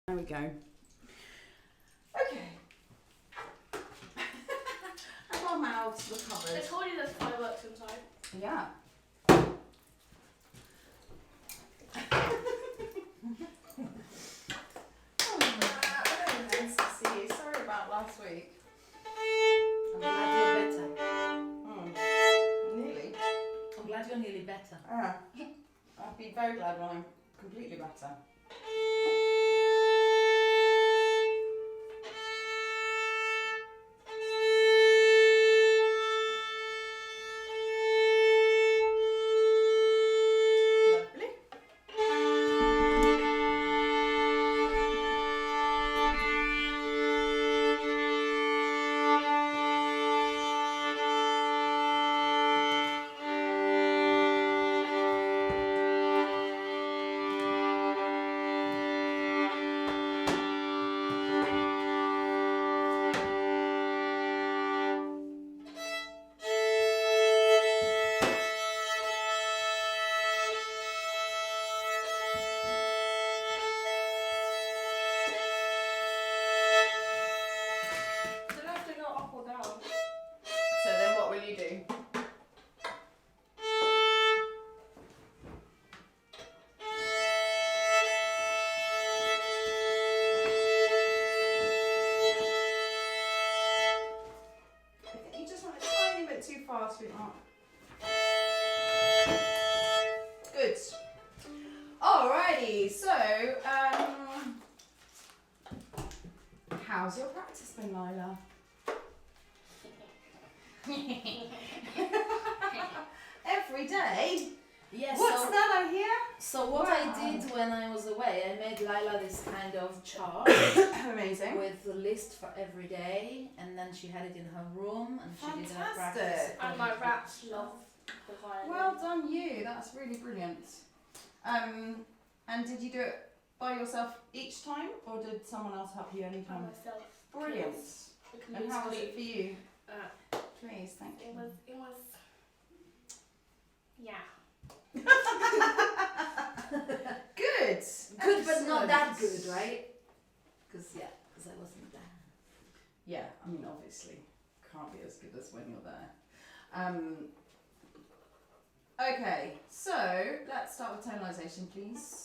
There we go. Okay. And our mouths recovered. I told you there's fireworks inside. Yeah. Nice to see you. Sorry about last week. I'm glad you're better. Nearly. I'm glad you're nearly better. I'll be very glad when I'm completely better. Lovely. Don't have to go up or down. So then what will you do? I think you just went a tiny bit too far, sweetheart. Good. Alrighty, so how's your practice been, Lyla? Every day? Yes. What's that I hear? So what Wow. I did when I was away, I made Lyla this kind of chart Amazing. with a list for every day, and then she had it in her room, and she did her practice. Fantastic. And my rats love the violin. Well done you, that's really brilliant. And did you do it by yourself each time, or did someone else help you By anytime? myself. Brilliant. Because And how was it for you? Uh, Please, thank it you. was, yeah. Good. Good, but not that Excellent. good, right? Because I wasn't there. Yeah, I mean obviously can't be as good as when you're there. Okay, so let's start with tonalisation, please.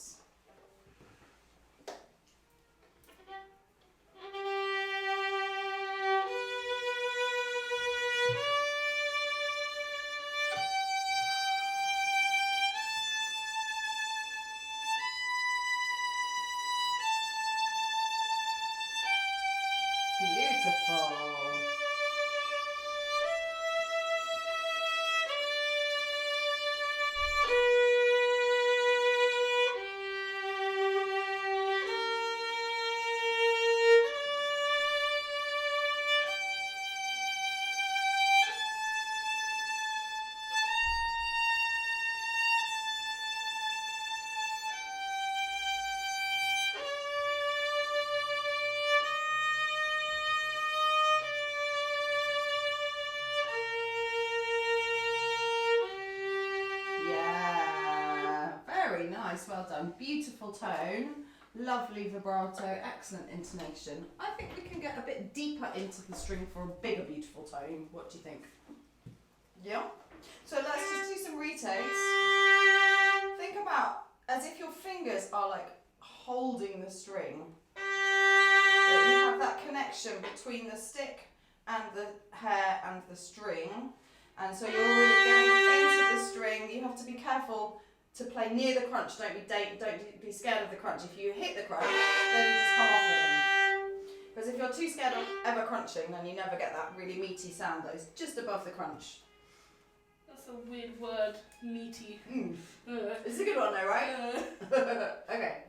Beautiful. Yeah, very nice, well done. Beautiful tone, lovely vibrato, excellent intonation. I think we can get a bit deeper into the string for a bigger beautiful tone. What do you think? Yeah? So let's just do some retakes. Think about as if your fingers are like holding the string. That you have that connection between the stick and the hair and the string. And so you're really getting into the string. You have to be careful to play near the crunch. Don't be scared of the crunch. If you hit the crunch, then you just come off again. Because if you're too scared of ever crunching, then you never get that really meaty sound that is just above the crunch. That's a weird word, meaty. It's a good one though, right? Okay.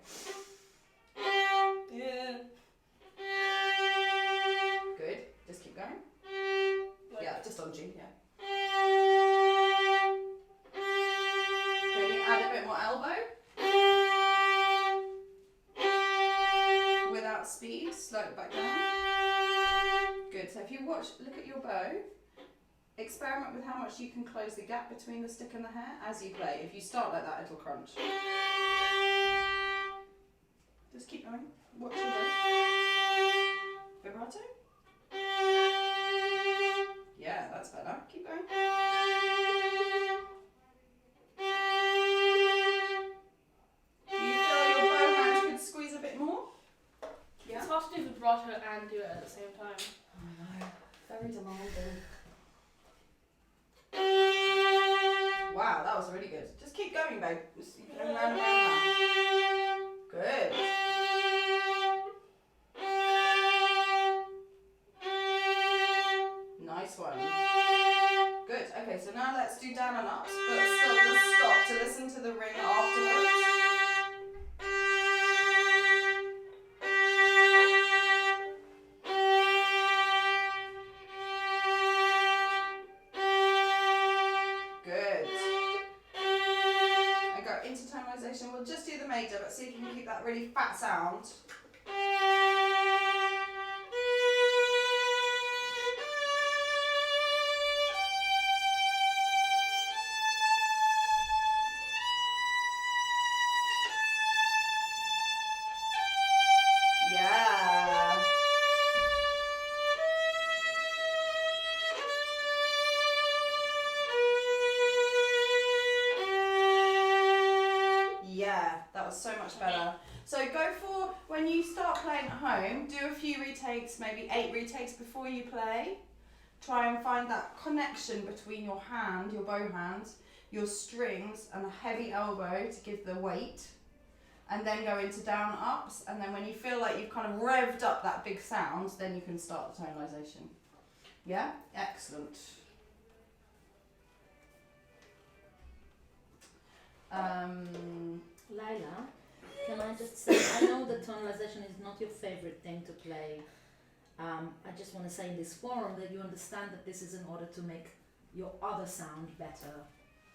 Yeah. Good. Just keep going. Yeah, just on G, yeah. Can you add a bit more elbow? Without speed, slow it back down. Good, so if you look at your bow, experiment with how much you can close the gap between the stick and the hair as you play. If you start like that, it'll crunch. Just keep going. Watch your to do vibrato and do it at the same time. I know. Very demanding. Wow, that was really good. Just keep going, babe. Just keep going round and round. Good. Nice one. Good. Okay, so now let's do down and ups, but still just stop to listen to the ring afterwards. Good. And go into tonalisation. We'll just do the major, but see if you can keep that really fat sound. Yeah. Yeah, that was so much better. So go for, when you start playing at home, do a few retakes, maybe 8 retakes before you play. Try and find that connection between your hand, your bow hand, your strings and a heavy elbow to give the weight. And then go into down ups, and then when you feel like you've kind of revved up that big sound, then you can start the tonalisation. Yeah? Excellent. Lyla, can I just say, I know that tonalization is not your favorite thing to play. I just want to say in this forum that you understand that this is in order to make your other sound better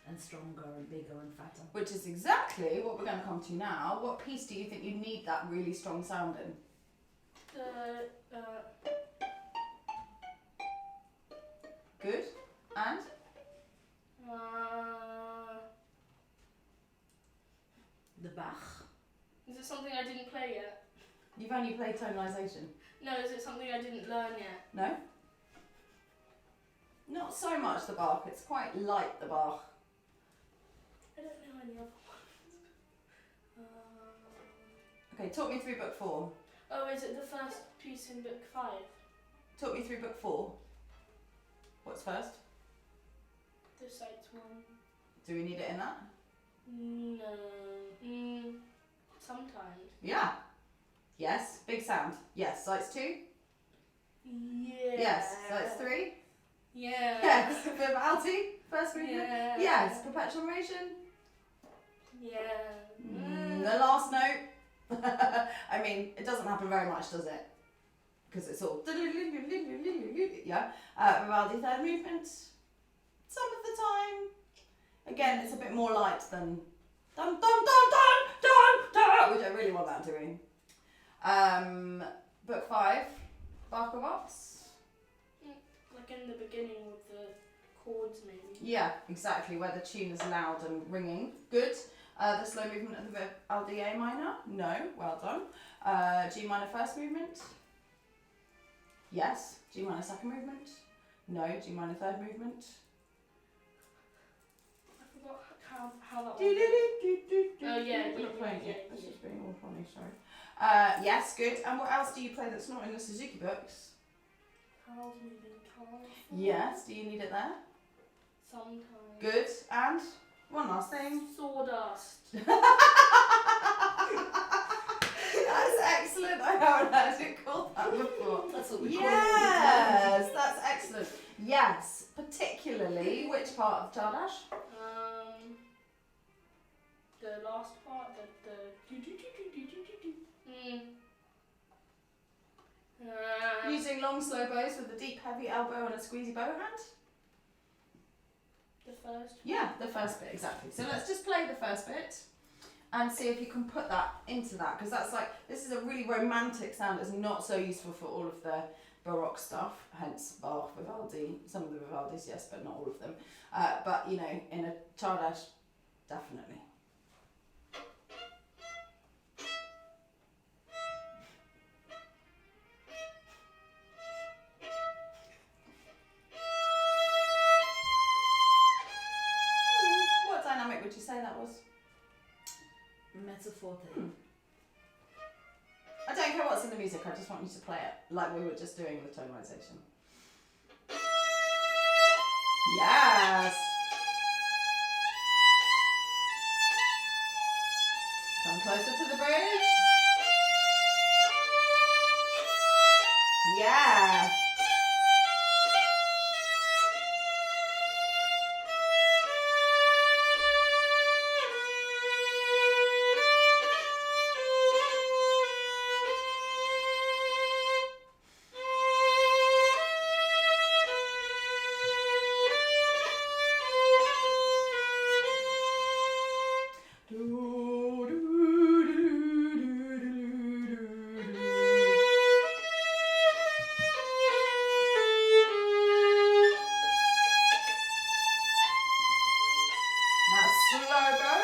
and stronger and bigger and fatter. Which is exactly what we're going to come to now. What piece do you think you need that really strong sound in? Good. And? The Bach. Is it something I didn't play yet? You've only played tonalisation. No, is it something I didn't learn yet? No? Not so much the Bach. It's quite light, the Bach. I don't know any other ones. Okay, talk me through book 4. Oh, is it the first piece in book 5? Talk me through book 4. What's first? The sights one. Do we need it in that? No. Sometimes. Yeah. Yes. Big sound. Yes. Sights 2? Yeah. Yes. Sights 3? Yeah. Yes. Vivaldi? First movement? Yeah. Yes. Perpetual motion? Yeah. The last note? I mean, it doesn't happen very much, does it? Because it's all... Yeah. Vivaldi third movement? Some of the time. Again, it's a bit more light than... Dun dun dun dun dun dun! We don't really want that, do we? Book 5. Bach of Ops? Like in the beginning with the chords, maybe. Yeah, exactly, where the tune is loud and ringing. Good. The slow movement of the Vivaldi A minor? No, well done. G minor first movement? Yes. G minor second movement? No. G minor third movement? I forgot how that Do, one do, goes. do, do, do, Oh, yeah, We're not yeah, playing yeah, it. That's yeah. just being all funny, sorry. Yes, good. And what else do you play that's not in the Suzuki books? How's moving colourful? Yes, do you need it there? Sometimes. Good. And one last thing. Sawdust. That's excellent. I haven't heard it called that before. That's what we call it. Yes, that's excellent. Yes, particularly which part of Chardash? The last part, Using long slow bows with a deep heavy elbow and a squeezy bow hand? the first. Yeah, the first bit, exactly. So let's just play the first bit and see if you can put that into that, because that's like, this is a really romantic sound. It's not so useful for all of the Baroque stuff, hence Bach, Vivaldi, some of the Vivaldis, yes, but not all of them. But, you know, in a Chardash, definitely. What dynamic would you say that was? Mezzo forte. I don't care what's in the music, I just want you to play it like we were just doing with tonalisation. Yes! Come closer to the bridge. Yeah! Now slow bow.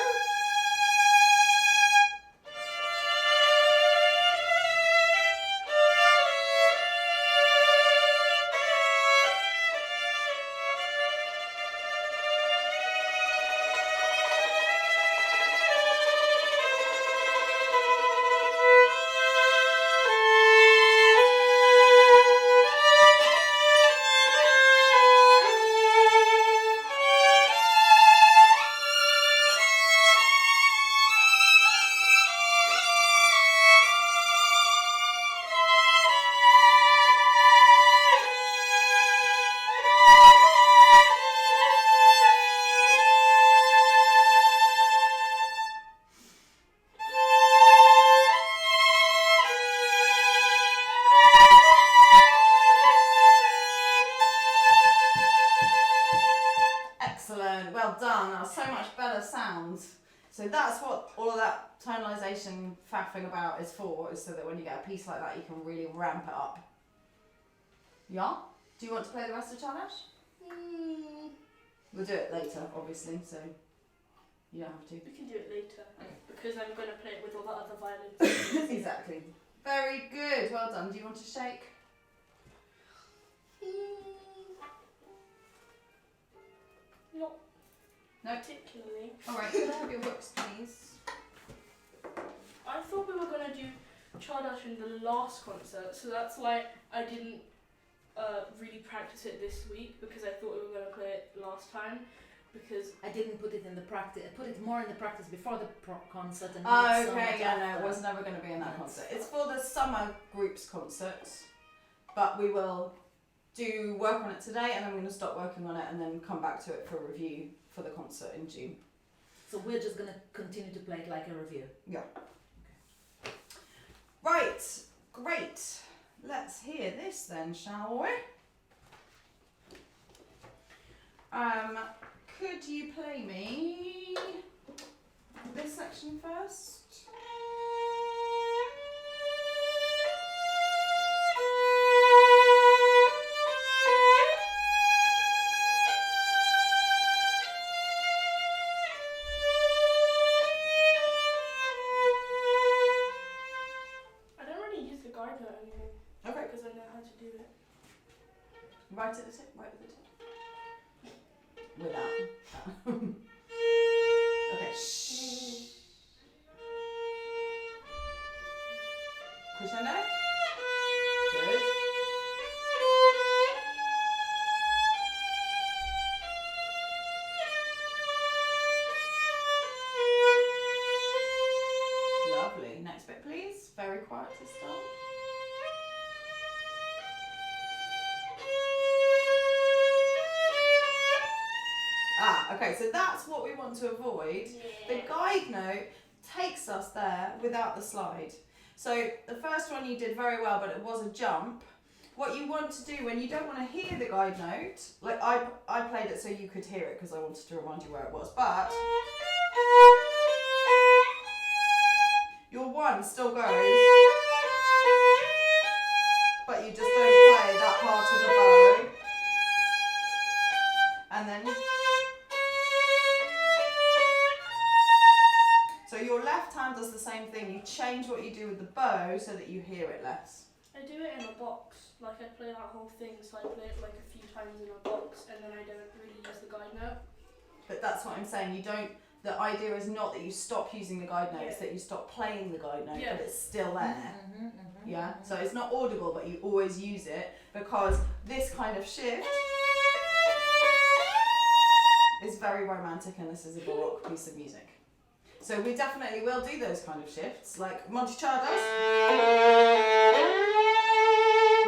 Excellent, well done. That was so much better sound. So that's what all of that tonalisation faffing about is for, is so that when you get a piece like that you can really ramp it up. Yeah? Do you want to play the rest of the challenge? We'll do it later, obviously, so you don't have to. We can do it later. Okay. Because I'm going to play it with all the other violins. Exactly. Very good, well done. Do you want to shake? Not No. particularly. Alright, can I have your books, please? I thought we were going to do Chardash in the last concert, so that's why I didn't really practice it this week, because I thought we were going to play it last time. Because I didn't put it in the practice. I put it more in the practice before the concert and not so much Okay, yeah, no, it after. was never going to be in that concert. It's for the summer groups concert, but we will do work on it today, and then we're going to stop working on it and then come back to it for review for the concert in June. So we're just going to continue to play it like a review. Yeah. Okay. Right, great. Let's hear this then, shall we? Could you play me this section first? I don't really use the guide note anymore. Okay. Because I know how to do it. Right at the tip, right at the tip. Without. Okay, shh. Crescendo. Good. Lovely. Next bit, please. Very quiet to start. Okay, so that's what we want to avoid. The guide note takes us there without the slide. So the first one you did very well, but it was a jump. What you want to do when you don't want to hear the guide note, like I played it so you could hear it because I wanted to remind you where it was, but your one still goes, but you just don't play that part of the bow. And then so your left hand does the same thing. You change what you do with the bow so that you hear it less. I do it in a box. Like I play that whole thing, so I play it like a few times in a box, and then I don't really use the guide note. But that's what I'm saying. You don't. The idea is not that you stop using the guide note. It's that you stop playing the guide note, but it's still there. Yeah, so it's not audible, but you always use it because this kind of shift is very romantic, and this is a Baroque piece of music. So we definitely will do those kind of shifts, like Monticello does.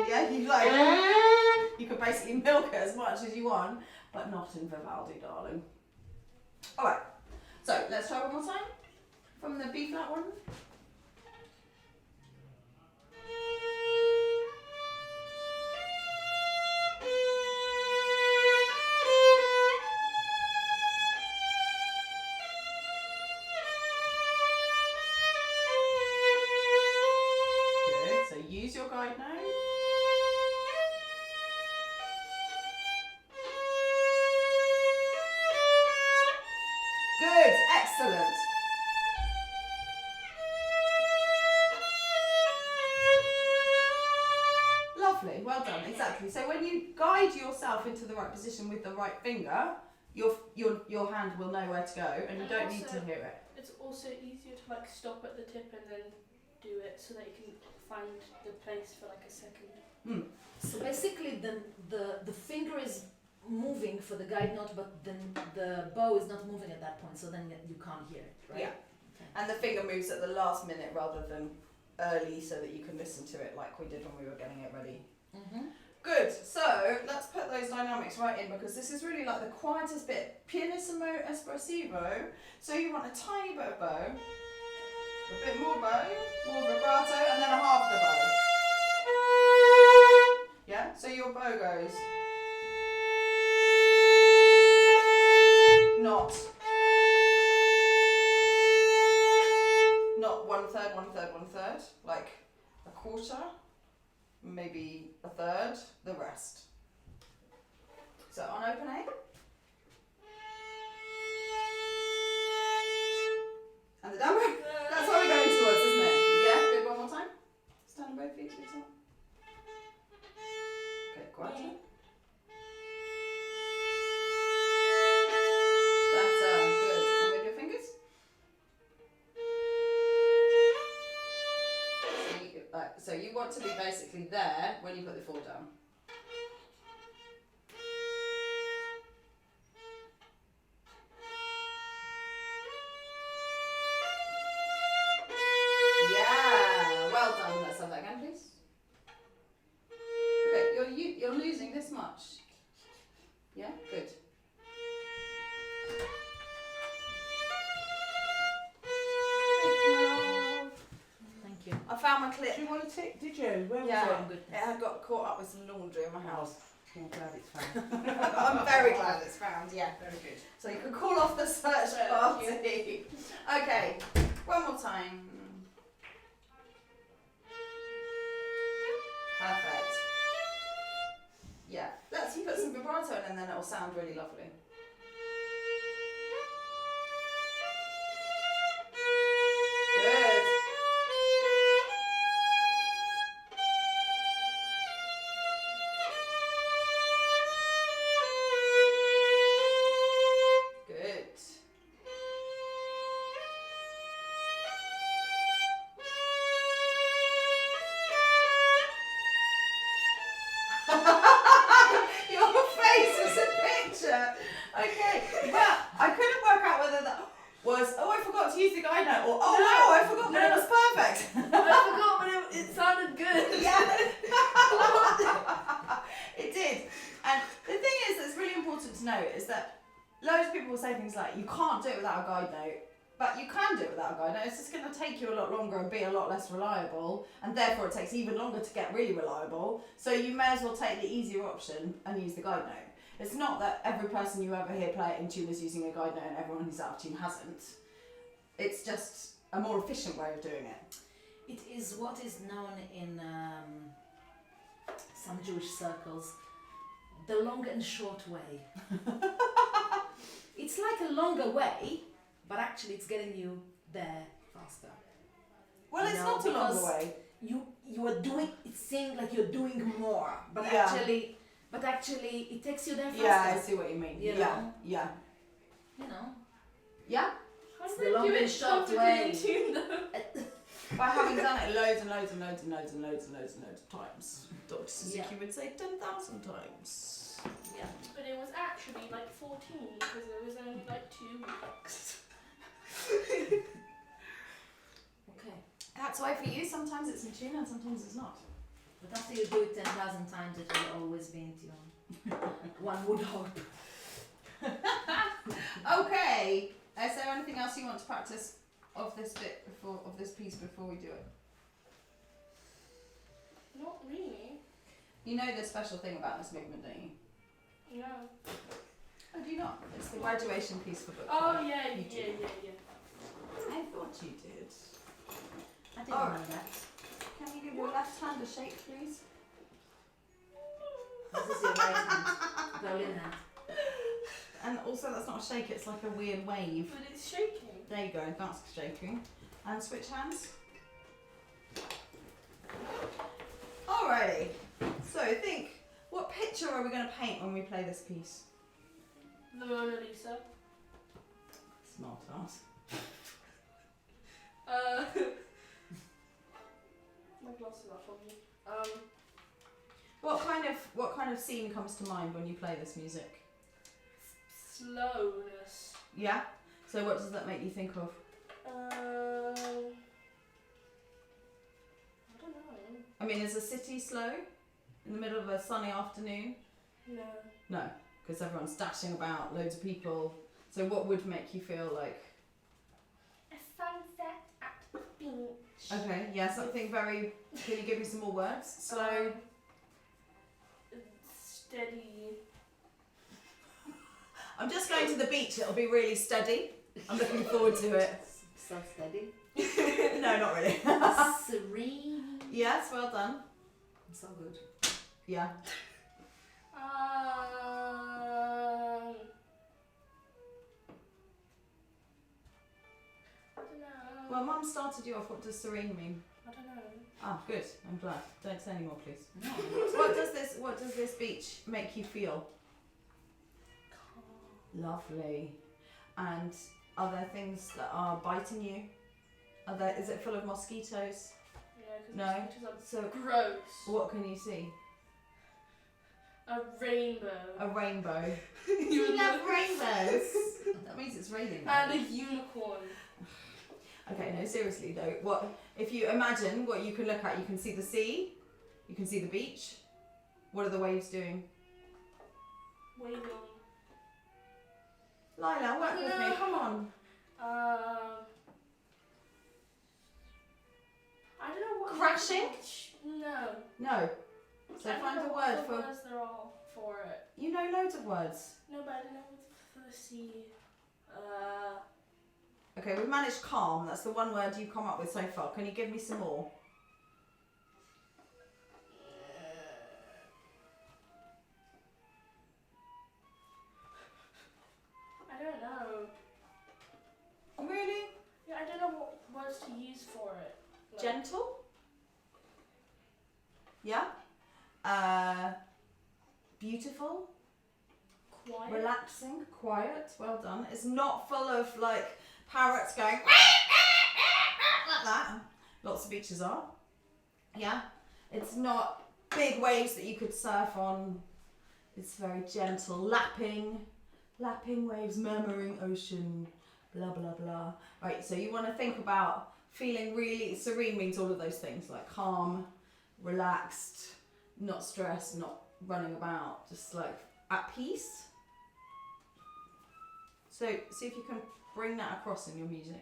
Yeah, you could basically milk it as much as you want, but not in Vivaldi, darling. All right, so let's try one more time from the B flat one. Use your guide note. Good, excellent. Lovely, well done, exactly. So when you guide yourself into the right position with the right finger, your hand will know where to go, and you don't need to hear it. It's also easier to like stop at the tip and then do it so that you can find the place for like a second. So basically the finger is moving for the guide note, but then the bow is not moving at that point, so then you can't hear it, right? Yeah. Okay. And the finger moves at the last minute rather than early, so that you can listen to it like we did when we were getting it ready. Good, so let's put those dynamics right in, because this is really like the quietest bit, pianissimo espressivo. So you want a tiny bit of bow, a bit more bow, more vibrato, and then a half the bow. Yeah, so your bow goes not 1/3, 1/3, 1/3, like a quarter, maybe a third, the rest. So on open A. And the down bow. That's what we're going towards, isn't it? Yeah, good, one more time. Stand on both feet to the top. Okay, quieter. Better, good. And with your fingers. So you want to be basically there when you put the four down. Yeah, well done. Let's have that again, please. Okay, you're losing this much. Yeah, good. I found my clip. Do you want to tick? Did you? Where was Yeah, it? it had got caught up with some laundry in my house. I'm glad it's found. I'm very glad it's found, yeah. Very good. So you can call off the search party. Okay, one more time. Perfect. Yeah, let's put some vibrato in and then it'll sound really lovely. Good. Your face is a picture. Okay, but I couldn't work out whether that was, oh, I forgot to use the guide note, or, oh, no, I forgot, but it was perfect. I forgot, but it sounded good. Yeah. It did. And the thing is that's really important to note is that loads of people will say things like, you can't do it without a guide note. But you can do it without a guide note. It's just going to take you a lot longer and be a lot less reliable, and therefore it takes even longer to get really reliable. So you may as well take the easier option and use the guide note. It's not that every person you ever hear play it in tune is using a guide note and everyone who's out of tune hasn't. It's just a more efficient way of doing it. It is what is known in some Jewish circles the long and short way. It's like a longer way, but actually it's getting you there faster. Well, it's not a longer way. You are doing, it seems like you're doing more, but actually it takes you there faster. Yeah, I see what you mean. You Yeah, know? yeah. You know. Yeah? How It's do the they long do and it short perfectly way. in tune though? By having done it loads and loads and loads and loads and loads and loads and loads of times. Dr. Suzuki would say 10,000 times. Yeah. But it was actually like 14 because there was only like 2 weeks. Okay. That's why for you, sometimes it's in tune and sometimes it's not. But after you do it 10,000 times, it will always be in tune. One would hope. Okay. Is there anything else you want to practice of this piece before we do it? Not really. You know the special thing about this movement, don't you? No. Oh, do you not? It's the graduation piece for book Oh 5. yeah, You yeah, do. yeah. I thought you did. I didn't Oh. know that. Can you give your left hand a shake, please? This is your right hand. Violin hand. And also, that's not a shake, it's like a weird wave. But it's shaking. There you go, that's shaking. And switch hands. Alrighty. So think, what picture are we going to paint when we play this piece? The Mona Lisa. Smart ass. My glass is off on me. What kind of scene comes to mind when you play this music? Slowness. Yeah? So what does that make you think of? I don't know. I mean, is a city slow? In the middle of a sunny afternoon? No. No, because everyone's dashing about, loads of people. So what would make you feel like... A sunset at the beach. Okay, yeah, something very... Can you give me some more words? Slow. Steady. I'm just going to the beach, it'll be really steady. I'm looking forward to it. So steady. No, not really. Serene. Yes, well done. So good. Yeah. I don't know. Well, Mum started you off. What does serene mean? I don't know. Ah, good. I'm glad. Don't say any more, please. No. What does this beach make you feel? Calm. Lovely. And are there things that are biting you? Is it full of mosquitoes? Yeah, because No. mosquitoes So are gross. what can you see? A rainbow. A rainbow. You You love rainbows. That means it's raining. And a unicorn. Okay, no, seriously though. What if you imagine what you can look at? You can see the sea. You can see the beach. What are the waves doing? Waving. Lyla, work with me. No. Come on. I don't know what. Crashing? No. No. So I don't find know a what word the for. words there are for it. You know loads of words. No, but I don't know what's for the sea. Okay, we've managed calm. That's the one word you've come up with so far. Can you give me some more? I don't know. Really? Yeah, I don't know what words to use for it. Like, Gentle? Yeah? Beautiful? quiet. Relaxing? Quiet? Well done. It's not full of like parrots going like that. Lots of beaches are. Yeah? It's not big waves that you could surf on. It's very gentle. Lapping waves, murmuring ocean, blah blah blah. Right, so you want to think about feeling really serene means all of those things like calm, relaxed, not stressed, not running about, just like at peace. So see if you can bring that across in your music.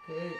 Good.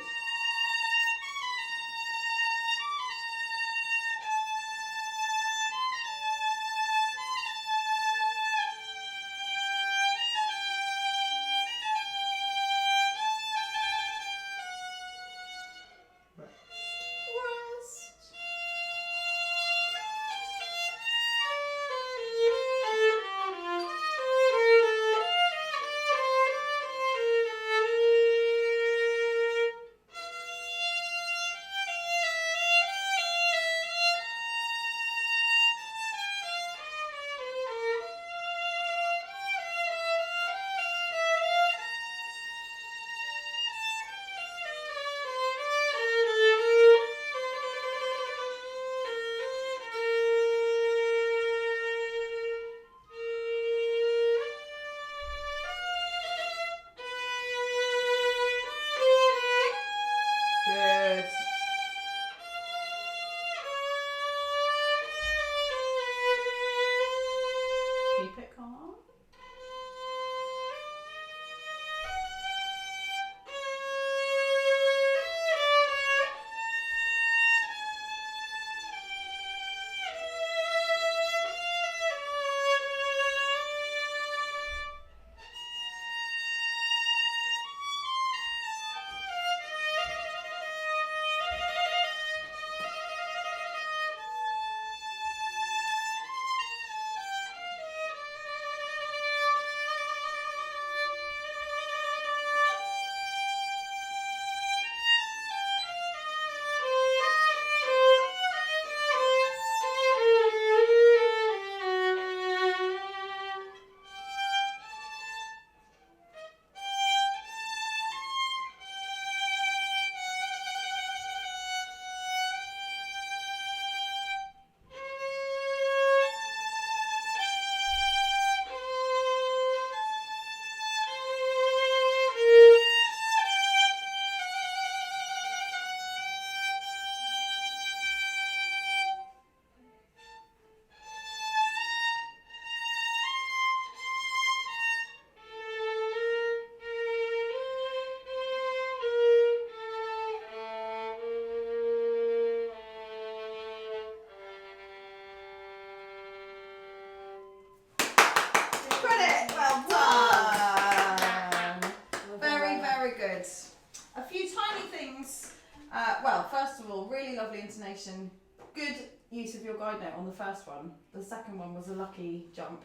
Well, first of all, really lovely intonation. Good use of your guide note on the first one. The second one was a lucky jump.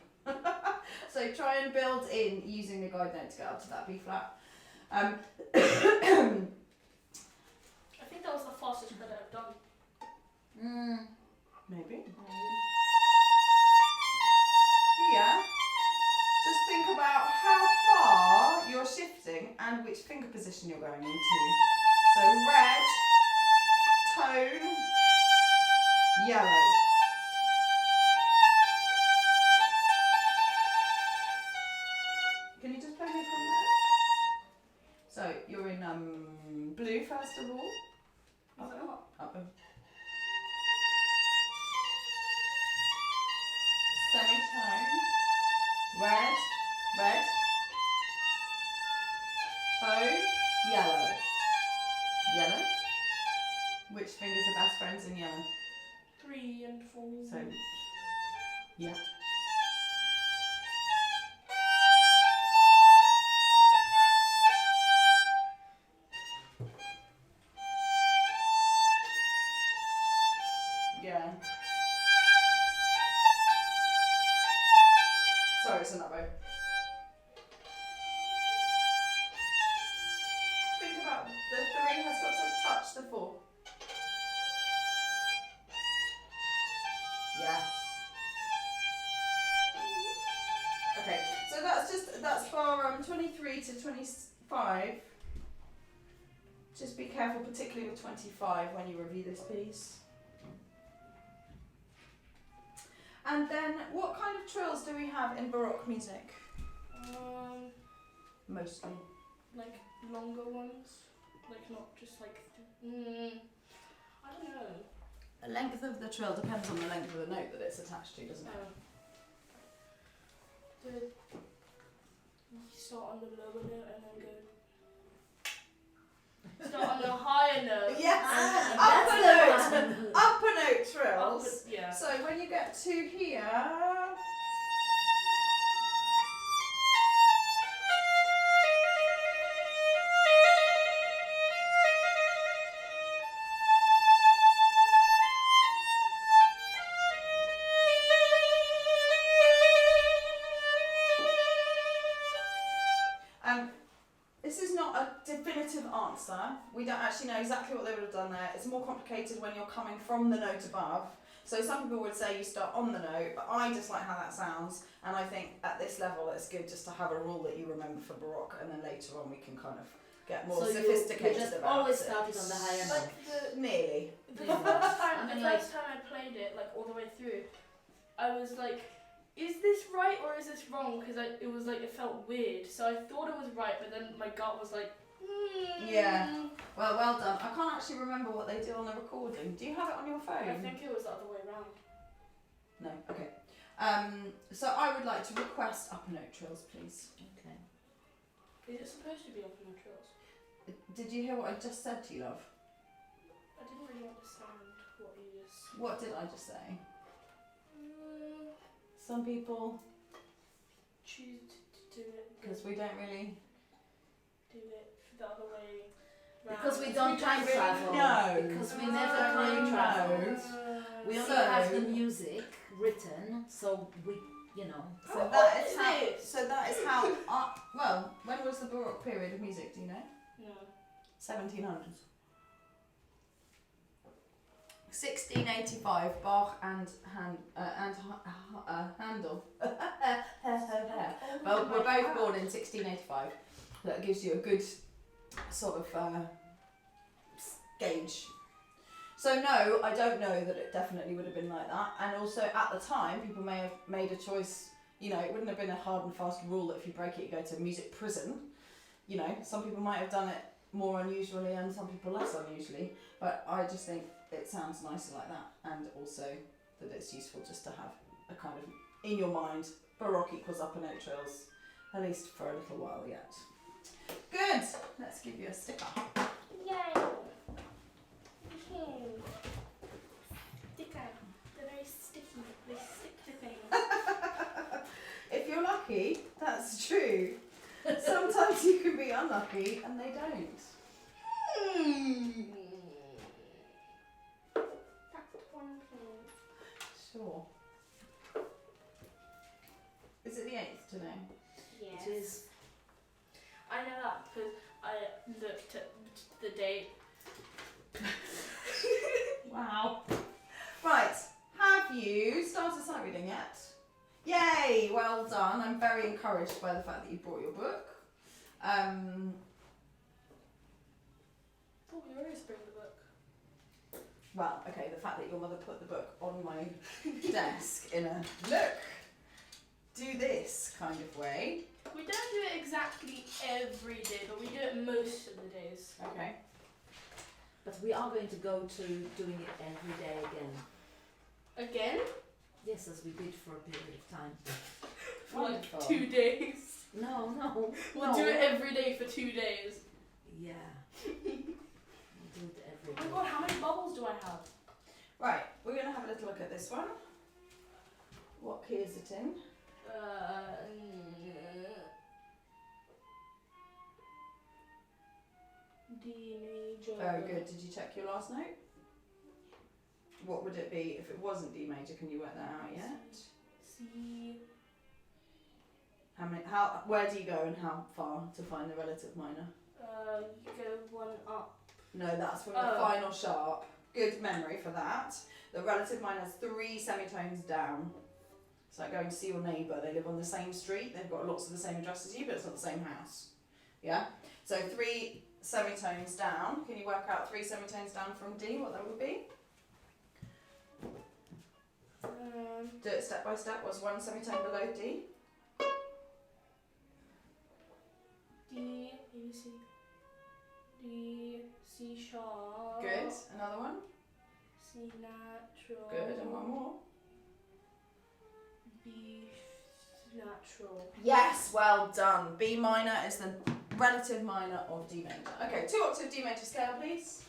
So try and build in using the guide note to get up to that B flat. I think that was the fastest credit I've done. Maybe. Here, just think about how far you're shifting and which finger position you're going into. So red, tone, yellow. Can you just play me from there? So you're in blue first of all. Up. Semitone. Red. Tone. Yellow. Yellow. Which fingers are best friends in yellow? 3 and 4. So, yeah. Yeah. Sorry, it's another way. Think about the 3 has got to touch the 4. Yes. Okay, so that's bar 23 to 25. Just be careful, particularly with 25 when you review this piece. And then, what kind of trills do we have in Baroque music? Mostly. Like longer ones, like not just like. I don't know. The length of the trill depends on the length of the note that it's attached to, doesn't it? You start on the lower note and then go. Start on the higher note. Yes, That's the one. upper note trills. Yeah. So when you get to here, this is not a definitive answer. We don't actually know exactly what they would have done there. It's more complicated when you're coming from the note above. So some people would say you start on the note, but I just like how that sounds. And I think at this level it's good just to have a rule that you remember for Baroque, and then later on we can kind of get more So sophisticated you just about always it. started on the higher note. Nearly. The Yeah. first time, I mean, the first time I played it, like all the way through, I was like, is this right or is this wrong? Because it was like, it felt weird. So I thought it was right, but then my gut was like, Yeah. Well done. I can't actually remember what they did on the recording. Do you have it on your phone? I think it was the other way around. No. Okay. So I would like to request upper note trills, please. Okay. Is it supposed to be up in the trills? Did you hear what I just said to you, love? I didn't really understand what you just. What did I just say? Some people, Choose to do it because we don't really. do it the other way round. Because we don't time really travel. know. Because we We never don't time really travel. know. We only So- have the music written, so we, you know. So How that old is is how. this? So that is how. Well, when was the Baroque period of music? Do you know? No. 1700s. 1685, Bach and Handel. Well, we're both born in 1685. That gives you a good sort of gauge. So no, I don't know that it definitely would have been like that. And also at the time, people may have made a choice. You know, it wouldn't have been a hard and fast rule that if you break it, you go to music prison. You know, some people might have done it more unusually and some people less unusually. But I just think it sounds nicer like that, and also that it's useful just to have a kind of in your mind Baroque equals upper note trills, at least for a little while yet. Good. Let's give you a sticker. Yay! Sticker. They're very sticky. They stick to things. If you're lucky, that's true. Sometimes you can be unlucky and they don't. well done. I'm very encouraged by the fact that you brought your book. Oh, we always bring the book. Well, okay, the fact that your mother put the book on my desk in a look, do this kind of way. We don't do it exactly every day, but we do it most of the days. Okay. But we are going to go to doing it every day again. Again? Yes, as we did for a period of time. For like Wonderful. 2 days. No. We'll do it every day for 2 days. Yeah. We'll do it every Oh day. my god, how many bubbles do I have? Right, we're going to have a little look at this one. What key is it in? D major. Very good. Did you check your last note? What would it be if it wasn't D major? Can you work that out yet? C. Where do you go and how far to find the relative minor? You go one up. No, that's from the final sharp. Good memory for that. The relative minor is 3 semitones down. It's like going to see your neighbour. They live on the same street. They've got lots of the same address as you, but it's not the same house. Yeah? So 3 semitones down. Can you work out 3 semitones down from D, what that would be? Do it step by step. What's 1 semitone below D? D, A, B, C. D, C sharp. Good. Another one. C natural. Good. And one more. B natural. Yes, well done. B minor is the relative minor of D major. Okay, 2 octave D major scale, please.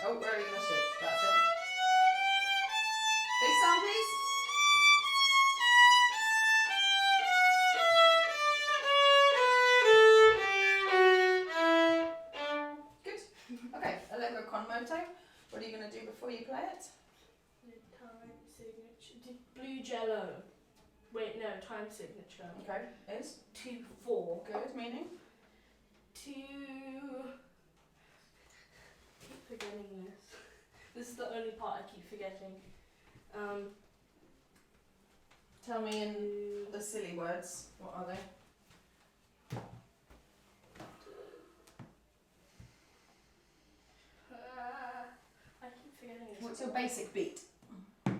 Oh, where are you gonna shift? That's it. Big sound, please. Good. Okay, allegro con moto. What are you gonna do before you play it? Time signature. Blue jello. Wait, no, time signature. Okay, is 2-4. good, meaning? 2. Keep forgetting this. This is the only part I keep forgetting. Tell me in the silly words, what are they? I keep forgetting this. What's your basic beat? 4-4.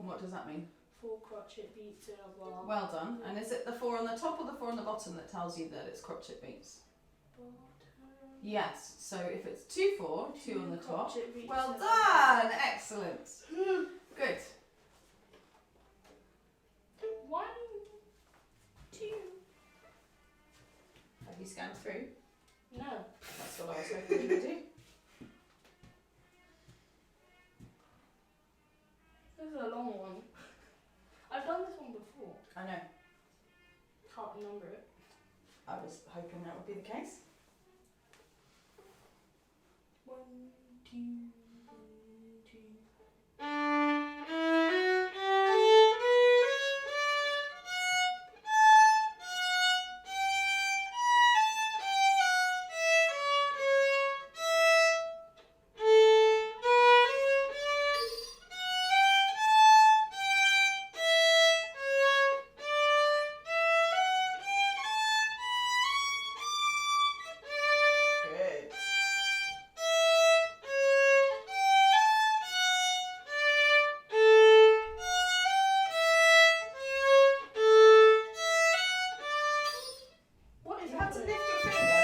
What does that mean? 4 crotchet beats in a bar. Well done. And is it the 4 on the top or the 4 on the bottom that tells you that it's crotchet beats? Bottom. Yes. So if it's 2-4, 2 on the top. Crotchet beats Well in a done. Excellent. Good. 1, 2. Have you scanned through? No. That's what I was hoping you would do. This is a long one. I've done this one before. I know. Can't remember it. I was hoping that would be the case. 1, 2, 1, 2. Good. What is You have to happening? lift your finger.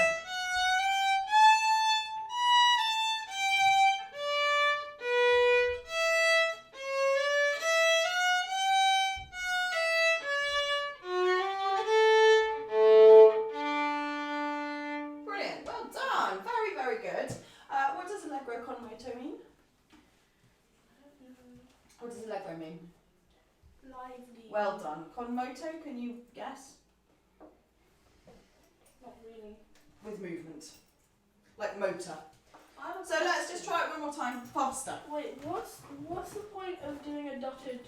Brilliant. Well done. Very, very good. What does allegro con moto mean? What does allegro mean? Lively. Well done. Con moto, can you guess? Not really. With movement. Like motor. I have a So let's question. just try it one more time faster. Wait, what's the point of doing a dotted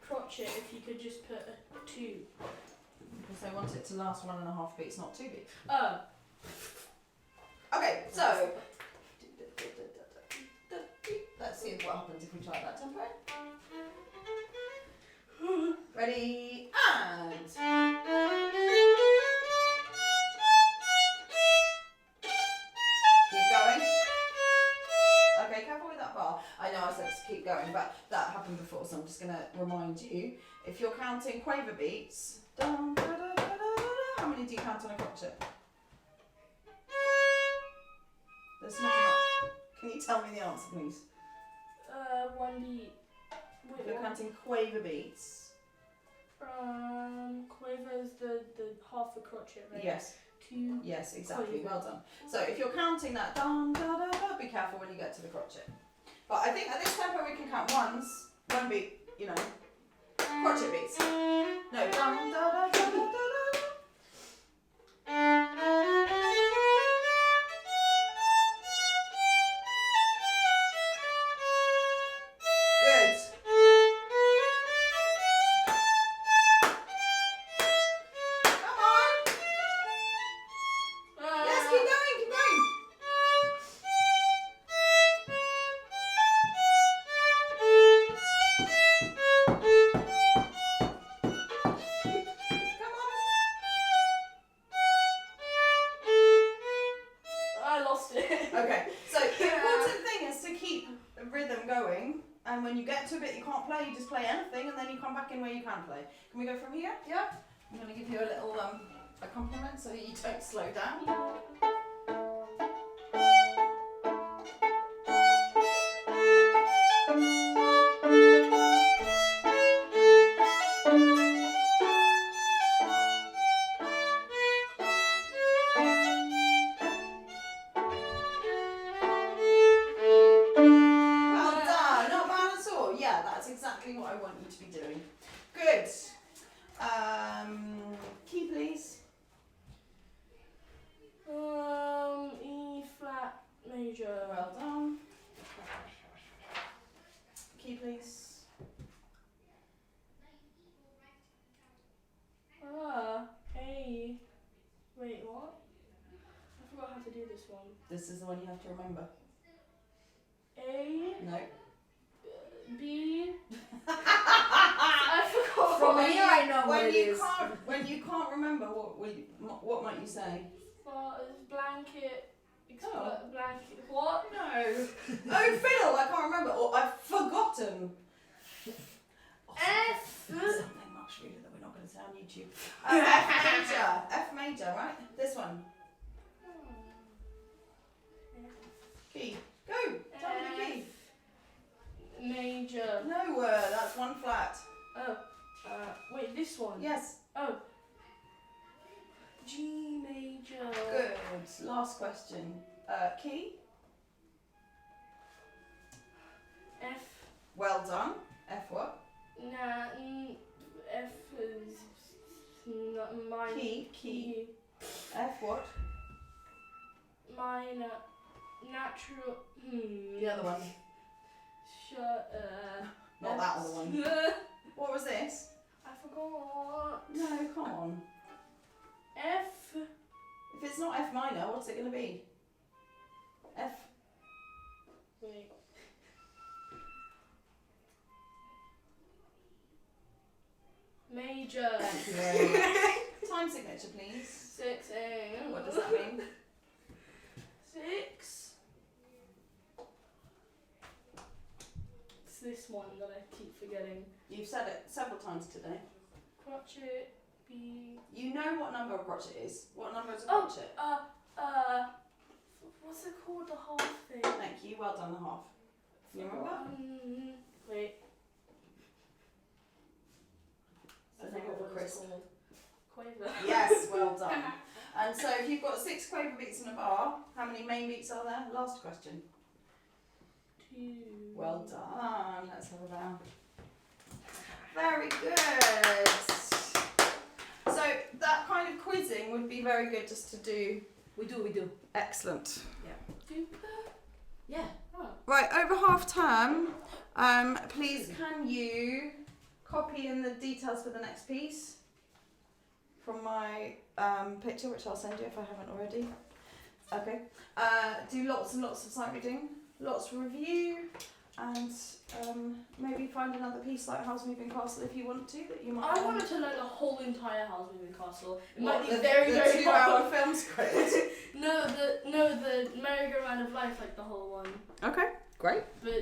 crotchet if you could just put a 2? Because I want it to last 1.5 beats, not 2 beats. Oh. Okay, so let's see what happens if we try that tempo. Ready, and keep going. Okay, careful with that bar. I know I said to keep going, but that happened before, so I'm just going to remind you. If you're counting quaver beats, dun, da, da, da, da, da, da, how many do you count on a crotchet? There's not enough. Can you tell me the answer, please? 1 beat. If you're counting quaver beats. Quaver is the half the crotchet, right? Yes. 2. Yes, exactly. Quaver. Well done. So if you're counting that dun, da, da, da, be careful when you get to the crotchet. But I think at this tempo we can count ones, 1 beat, you know, crotchet beats. No, dun, da, da, da, da, da, da. Good. Come on. Yes, keep going, keep going. Come on. I lost it. Okay, so the important thing is to keep the rhythm going, and when you get to a bit you can't play, you just play anything, and then you come back in where you can play. Can we go from here? Yeah? I'm going to give you a little accompaniment so that you don't slow down. Well done, not bad at all. Yeah, that's exactly what I want you to be doing. Good. Key please. E flat major. Well done. Key please. A. Wait, what? I forgot how to do this one. This is the one you have to remember. A. No. B. I forgot. From here I know what it is. When you can't remember, what might you say? Blanket. Oh. Blanket. What? No. Oh, fiddle! I can't remember. Or I've forgotten. F. Something much ruder that we're not going to say on YouTube. F major. F major, right? This one. Key. Go. Tell me the key. Major. No, that's one flat. Oh. Wait, this one. Yes. Oh. G major. Good. Last question. Key. F. Well done. F what? Nah. F is not minor. Key. F what? Minor. Natural. The other one. Not that other one. What was this? I forgot. No, come on. F. If it's not F minor, what's it going to be? F. Wait. Major. Thank you very much. Time signature, please. 6 A. What does that mean? 6. It's this one that I keep forgetting. You've said it several times today. Crotchet. B. You know what number a crotchet is. What number is a Oh, crotchet? what's it called? The half thing. Thank you. Well done, the half. You remember? Wait. So now what it's Chris. called. Quaver. Yes, well done. And so if you've got 6 quaver beats in a bar, how many main beats are there? Last question. 2. Well done. Let's have a bow. Very good. So that kind of quizzing would be very good just to do. We do. Excellent. Yeah. Oh. Right, over half term, please can you copy in the details for the next piece from my picture, which I'll send you if I haven't already. Okay. Do lots and lots of sight reading, lots of review, and maybe find another piece like House Moving Castle if you want to that you might. I wanted to learn the whole entire House Moving Castle. It What, might be the very 2-hour hard. film script. No, the merry-go-round of life, like the whole one. Okay, great. But